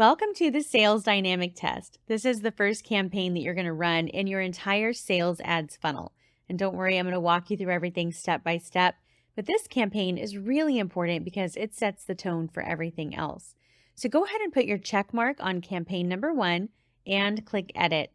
Welcome to the Sales Dynamic Test. This is the first campaign that you're going to run in your entire sales ads funnel. And don't worry, I'm going to walk you through everything step by step. But this campaign is really important because it sets the tone for everything else. So go ahead and put your check mark on campaign number 1 and click Edit.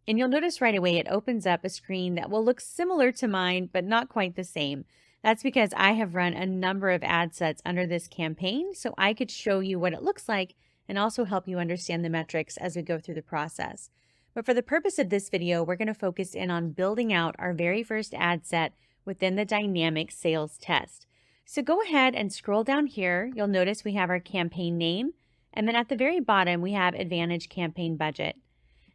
And you'll notice right away it opens up a screen that will look similar to mine, but not quite the same. That's because I have run a number of ad sets under this campaign, so I could show you what it looks like and also help you understand the metrics as we go through the process. But for the purpose of this video, we're going to focus in on building out our very first ad set within the dynamic sales test. So go ahead and scroll down here. You'll notice we have our campaign name, and then at the very bottom, we have Advantage Campaign Budget.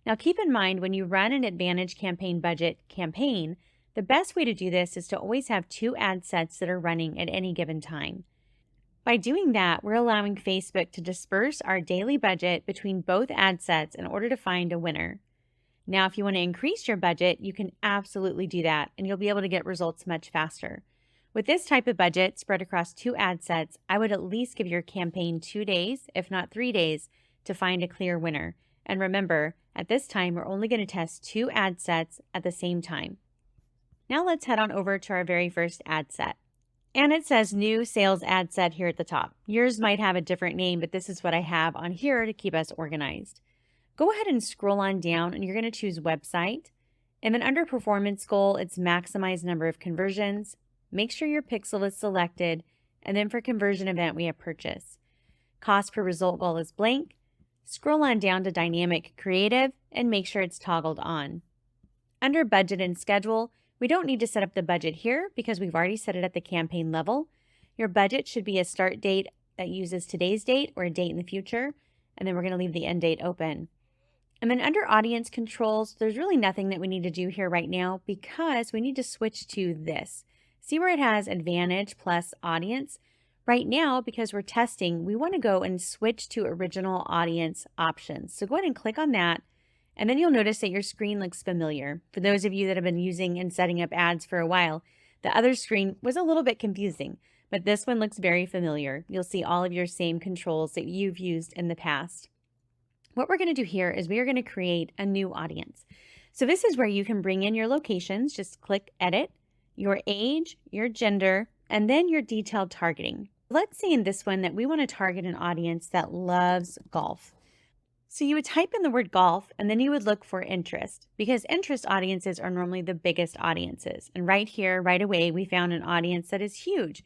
Now keep in mind, when you run an Advantage Campaign Budget campaign, the best way to do this is to always have 2 ad sets that are running at any given time. By doing that, we're allowing Facebook to disperse our daily budget between both ad sets in order to find a winner. Now, if you want to increase your budget, you can absolutely do that, and you'll be able to get results much faster. With this type of budget spread across 2 ad sets, I would at least give your campaign 2 days, if not 3 days, to find a clear winner. And remember, at this time, we're only going to test 2 ad sets at the same time. Now let's head on over to our very first ad set. And it says new sales ad set here at the top. Yours might have a different name, but this is what I have on here to keep us organized. Go ahead and scroll on down and you're going to choose website. And then under performance goal, it's maximize number of conversions. Make sure your pixel is selected. And then for conversion event, we have purchase. Cost per result goal is blank. Scroll on down to dynamic creative and make sure it's toggled on. Under budget and schedule, we don't need to set up the budget here because we've already set it at the campaign level. Your budget should be a start date that uses today's date or a date in the future, and then we're going to leave the end date open. And then under audience controls, there's really nothing that we need to do here right now because we need to switch to this. See where it has Advantage plus Audience? Right now, because we're testing, we want to go and switch to Original Audience options. So go ahead and click on that. And then you'll notice that your screen looks familiar. For those of you that have been using and setting up ads for a while, the other screen was a little bit confusing, but this one looks very familiar. You'll see all of your same controls that you've used in the past. What we're going to do here is we are going to create a new audience. So this is where you can bring in your locations. Just click Edit, your age, your gender, and then your detailed targeting. Let's say in this one that we want to target an audience that loves golf. So you would type in the word golf and then you would look for interest because interest audiences are normally the biggest audiences. And right here, right away, we found an audience that is huge.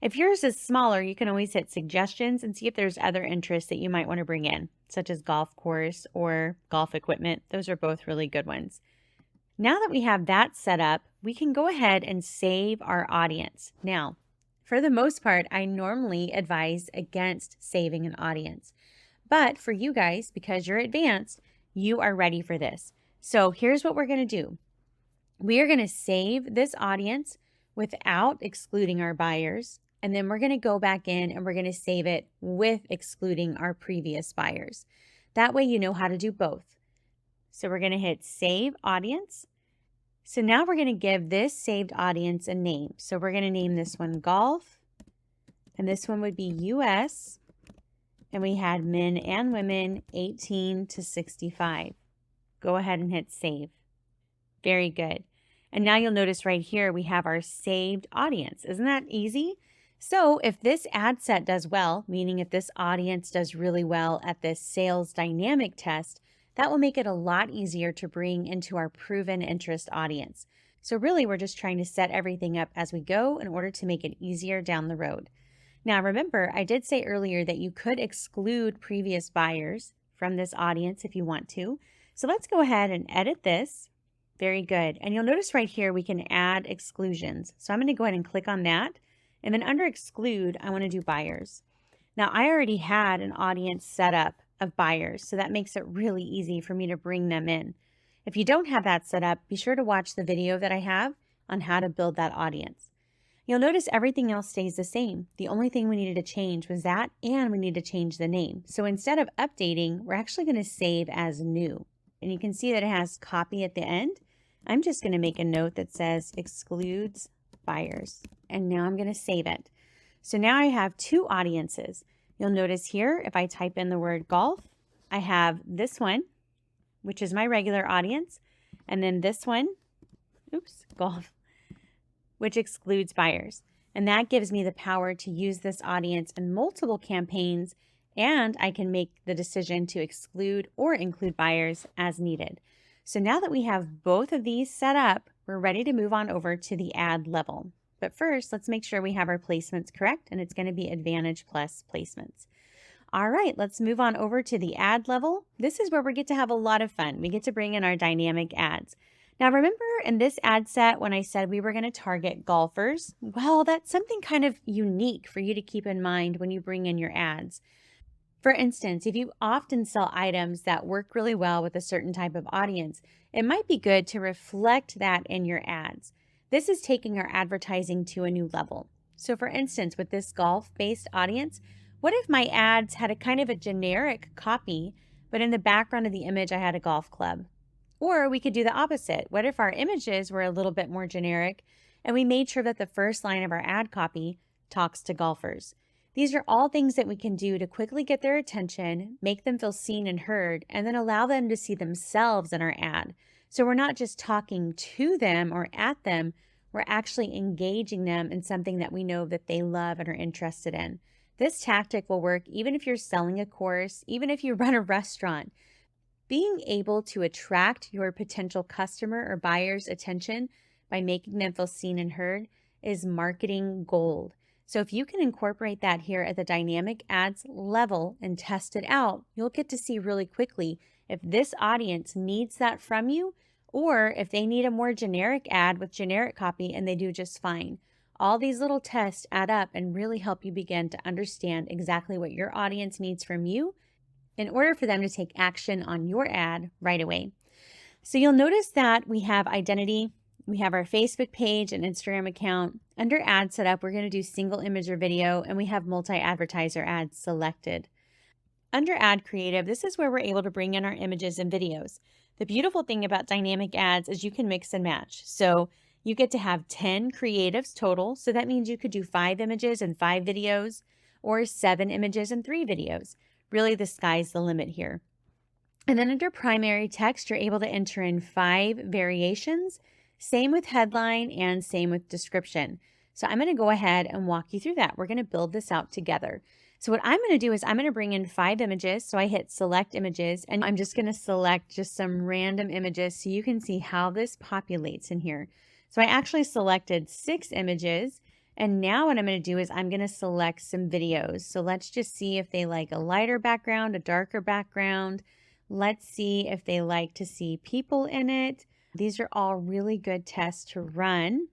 If yours is smaller, you can always hit suggestions and see if there's other interests that you might want to bring in, such as golf course or golf equipment. Those are both really good ones. Now that we have that set up, we can go ahead and save our audience. Now, for the most part, I normally advise against saving an audience. But for you guys, because you're advanced, you are ready for this. So here's what we're going to do. We are going to save this audience without excluding our buyers. And then we're going to go back in and we're going to save it with excluding our previous buyers. That way you know how to do both. So we're going to hit Save Audience. So now we're going to give this saved audience a name. So we're going to name this one Golf. And this one would be US. And we had men and women 18 to 65. Go ahead and hit save. Very good. And now you'll notice right here we have our saved audience. Isn't that easy? So if this ad set does well, meaning if this audience does really well at this sales dynamic test, that will make it a lot easier to bring into our proven interest audience. So really we're just trying to set everything up as we go in order to make it easier down the road. Now, remember, I did say earlier that you could exclude previous buyers from this audience if you want to. So let's go ahead and edit this. Very good. And you'll notice right here, we can add exclusions. So I'm going to go ahead and click on that. And then under exclude, I want to do buyers. Now, I already had an audience set up of buyers, so that makes it really easy for me to bring them in. If you don't have that set up, be sure to watch the video that I have on how to build that audience. You'll notice everything else stays the same. The only thing we needed to change was that, and we need to change the name. So instead of updating, we're actually going to save as new. And you can see that it has copy at the end. I'm just going to make a note that says excludes buyers. And now I'm going to save it. So now I have 2 audiences. You'll notice here, if I type in the word golf, I have this one, which is my regular audience, and then this one, oops, golf, which excludes buyers. And that gives me the power to use this audience in multiple campaigns, and I can make the decision to exclude or include buyers as needed. So now that we have both of these set up, we're ready to move on over to the ad level. But first, let's make sure we have our placements correct, and it's going to be Advantage Plus placements. All right, let's move on over to the ad level. This is where we get to have a lot of fun. We get to bring in our dynamic ads. Now, remember in this ad set when I said we were going to target golfers? Well, that's something kind of unique for you to keep in mind when you bring in your ads. For instance, if you often sell items that work really well with a certain type of audience, it might be good to reflect that in your ads. This is taking our advertising to a new level. So for instance, with this golf-based audience, what if my ads had a kind of a generic copy, but in the background of the image, I had a golf club? Or we could do the opposite. What if our images were a little bit more generic and we made sure that the first line of our ad copy talks to golfers? These are all things that we can do to quickly get their attention, make them feel seen and heard, and then allow them to see themselves in our ad. So we're not just talking to them or at them, we're actually engaging them in something that we know that they love and are interested in. This tactic will work even if you're selling a course, even if you run a restaurant. Being able to attract your potential customer or buyer's attention by making them feel seen and heard is marketing gold. So if you can incorporate that here at the dynamic ads level and test it out, you'll get to see really quickly if this audience needs that from you or if they need a more generic ad with generic copy and they do just fine. All these little tests add up and really help you begin to understand exactly what your audience needs from you in order for them to take action on your ad right away. So you'll notice that we have identity, we have our Facebook page and Instagram account. Under ad setup, we're going to do single image or video, and we have multi-advertiser ads selected. Under ad creative, this is where we're able to bring in our images and videos. The beautiful thing about dynamic ads is you can mix and match. So you get to have 10 creatives total. So that means you could do 5 images and 5 videos or 7 images and 3 videos. Really, the sky's the limit here. And then under primary text, you're able to enter in 5 variations. Same with headline and same with description. So I'm going to go ahead and walk you through that. We're going to build this out together. So what I'm going to do is I'm going to bring in 5 images. So I hit select images and I'm just going to select just some random images so you can see how this populates in here. So I actually selected 6 images. And now what I'm going to do is I'm going to select some videos. So let's just see if they like a lighter background, a darker background. Let's see if they like to see people in it. These are all really good tests to run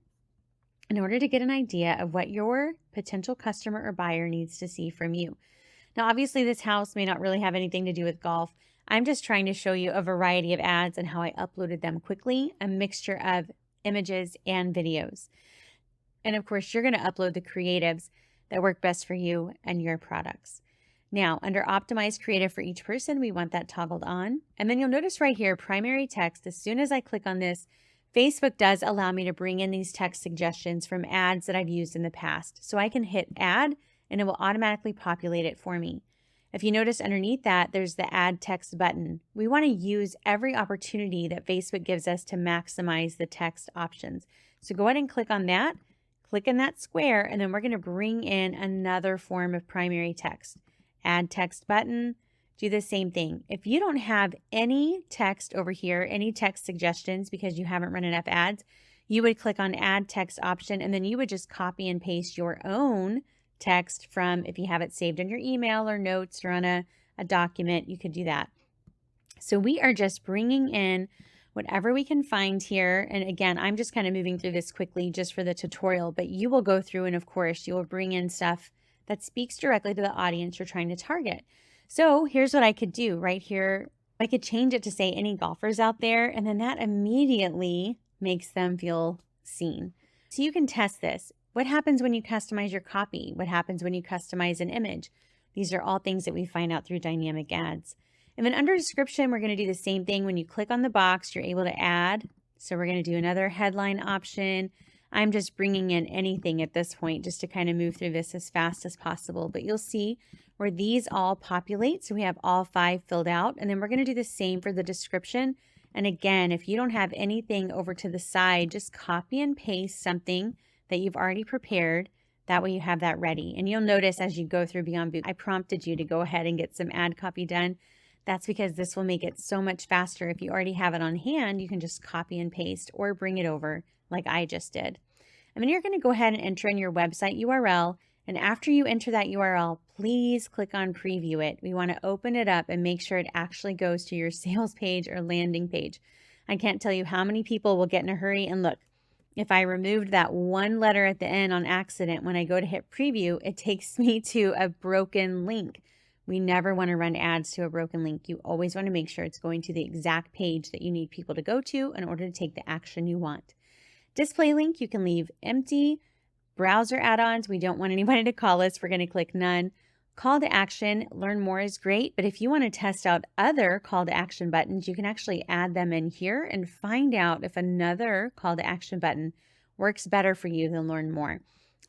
in order to get an idea of what your potential customer or buyer needs to see from you. Now, obviously, this house may not really have anything to do with golf. I'm just trying to show you a variety of ads and how I uploaded them quickly, a mixture of images and videos. And of course, you're going to upload the creatives that work best for you and your products. Now, under optimize creative for each person, we want that toggled on. And then you'll notice right here, primary text, as soon as I click on this, Facebook does allow me to bring in these text suggestions from ads that I've used in the past. So I can hit add and it will automatically populate it for me. If you notice underneath that, there's the add text button. We want to use every opportunity that Facebook gives us to maximize the text options. So go ahead and click on that, click in that square, and then we're going to bring in another form of primary text. Add text button, do the same thing. If you don't have any text over here, any text suggestions because you haven't run enough ads, you would click on add text option and then you would just copy and paste your own text from, if you have it saved in your email or notes or on a document, you could do that. So we are just bringing in whatever we can find here. And again, I'm just kind of moving through this quickly just for the tutorial, but you will go through and of course you will bring in stuff that speaks directly to the audience you're trying to target. So here's what I could do right here. I could change it to say any golfers out there, and then that immediately makes them feel seen. So you can test this. What happens when you customize your copy? What happens when you customize an image? These are all things that we find out through dynamic ads. And then under description, we're going to do the same thing. When you click on the box, you're able to add. So we're going to do another headline option. I'm just bringing in anything at this point just to kind of move through this as fast as possible. But you'll see where these all populate. So we have all 5 filled out, and then we're going to do the same for the description. And again, if you don't have anything over to the side, just copy and paste something that you've already prepared. That way you have that ready. And you'll notice as you go through Beyond Boot, I prompted you to go ahead and get some ad copy done. That's because this will make it so much faster. If you already have it on hand, you can just copy and paste or bring it over like I just did. And then you're going to go ahead and enter in your website URL. And after you enter that URL, please click on preview it. We want to open it up and make sure it actually goes to your sales page or landing page. I can't tell you how many people will get in a hurry and look. If I removed that one letter at the end on accident, when I go to hit preview, it takes me to a broken link. We never want to run ads to a broken link. You always want to make sure it's going to the exact page that you need people to go to in order to take the action you want. Display link, you can leave empty. Browser add-ons, we don't want anybody to call us. We're going to click none. Call to action, learn more is great, but if you want to test out other call to action buttons, you can actually add them in here and find out if another call to action button works better for you than learn more.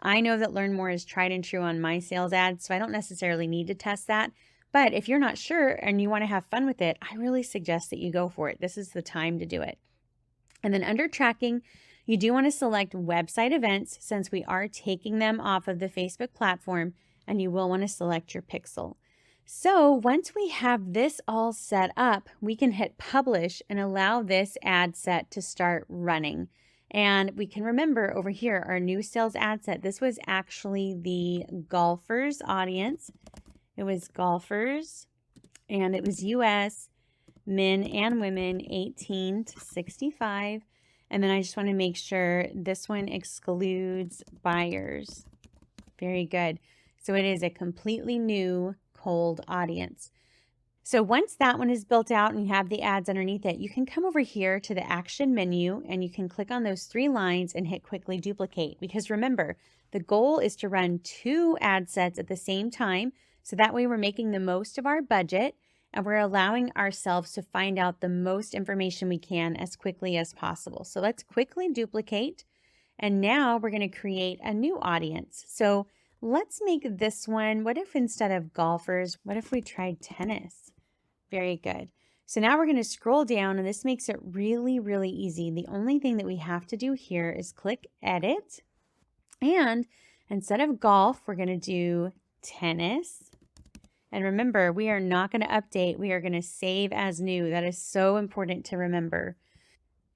I know that learn more is tried and true on my sales ads, so I don't necessarily need to test that. But if you're not sure and you want to have fun with it, I really suggest that you go for it. This is the time to do it. And then under tracking, you do want to select website events since we are taking them off of the Facebook platform, and you will want to select your pixel. So once we have this all set up, we can hit publish and allow this ad set to start running. And we can remember over here, our new sales ad set, this was actually the golfers audience. It was golfers, and it was US, men and women, 18 to 65. And then I just want to make sure this one excludes buyers. Very good. So it is a completely new cold audience. So once that one is built out and you have the ads underneath it, you can come over here to the action menu and you can click on those 3 lines and hit quickly duplicate. Because remember, the goal is to run 2 ad sets at the same time. So that way we're making the most of our budget and we're allowing ourselves to find out the most information we can as quickly as possible. So let's quickly duplicate. And now we're going to create a new audience. So let's make this one, what if instead of golfers, what if we tried tennis? Very good. So now we're going to scroll down and this makes it really, really easy. The only thing that we have to do here is click edit. And instead of golf, we're going to do tennis. And remember, we are not going to update. We are going to save as new. That is so important to remember.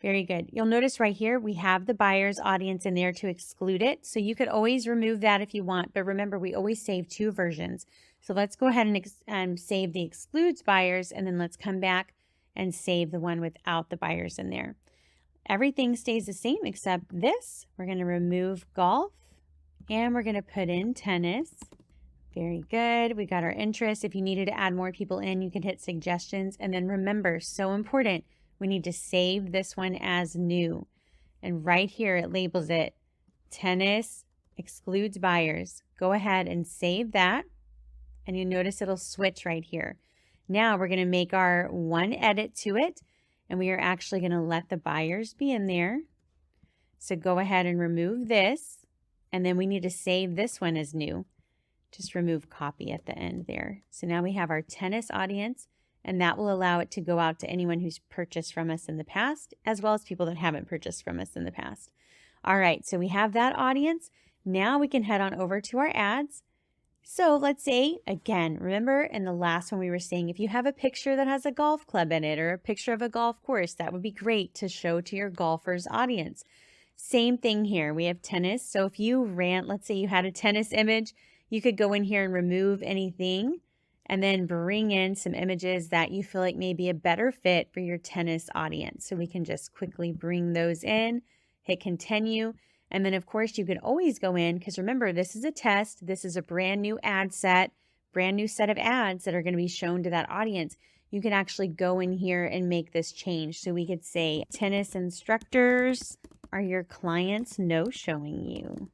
Very good. You'll notice right here, we have the buyer's audience in there to exclude it. So you could always remove that if you want. But remember, we always save 2 versions. So let's go ahead and save the excludes buyers. And then let's come back and save the one without the buyers in there. Everything stays the same except this. We're going to remove golf and we're going to put in tennis. Very good. We got our interest. If you needed to add more people in, you can hit suggestions. And then remember, so important, we need to save this one as new. And right here, it labels it tennis excludes buyers. Go ahead and save that. And you notice it'll switch right here. Now we're going to make our one edit to it. And we are actually going to let the buyers be in there. So go ahead and remove this. And then we need to save this one as new. Just remove copy at the end there. So now we have our tennis audience, and that will allow it to go out to anyone who's purchased from us in the past, as well as people that haven't purchased from us in the past. All right, so we have that audience. Now we can head on over to our ads. So let's say, again, remember in the last one we were saying, if you have a picture that has a golf club in it or a picture of a golf course, that would be great to show to your golfers audience. Same thing here. We have tennis. So if you ran, let's say you had a tennis image, you could go in here and remove anything and then bring in some images that you feel like may be a better fit for your tennis audience. So we can just quickly bring those in, hit continue. And then of course you could always go in because remember, this is a test. This is a brand new ad set, brand new set of ads that are going to be shown to that audience. You can actually go in here and make this change. So we could say tennis instructors are your clients no showing you.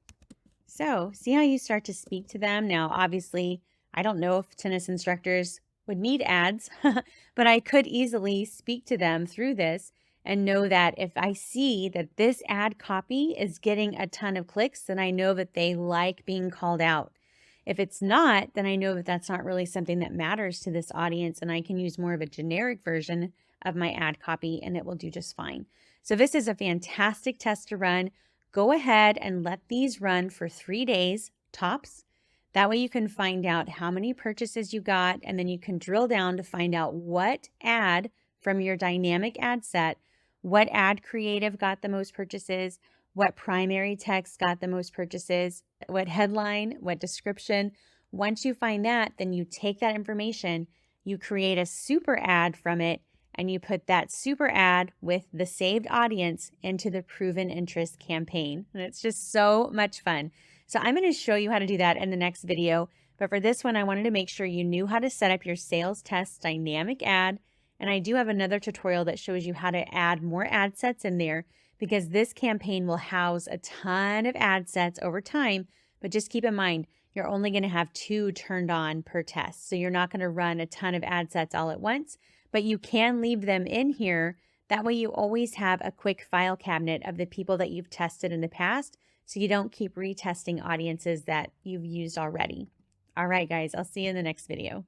So see how you start to speak to them. Now, obviously, I don't know if tennis instructors would need ads, but I could easily speak to them through this and know that if I see that this ad copy is getting a ton of clicks, then I know that they like being called out. If it's not, then I know that that's not really something that matters to this audience, and I can use more of a generic version of my ad copy and it will do just fine. So this is a fantastic test to run. Go ahead and let these run for 3 days tops. That way you can find out how many purchases you got, and then you can drill down to find out what ad from your dynamic ad set, what ad creative got the most purchases, what primary text got the most purchases, what headline, what description. Once you find that, then you take that information, you create a super ad from it, and you put that super ad with the saved audience into the proven interest campaign. And it's just so much fun. So I'm going to show you how to do that in the next video. But for this one, I wanted to make sure you knew how to set up your sales test dynamic ad. And I do have another tutorial that shows you how to add more ad sets in there, because this campaign will house a ton of ad sets over time. But just keep in mind, you're only going to have 2 turned on per test. So you're not going to run a ton of ad sets all at once, but you can leave them in here. That way you always have a quick file cabinet of the people that you've tested in the past, so you don't keep retesting audiences that you've used already. All right, guys, I'll see you in the next video.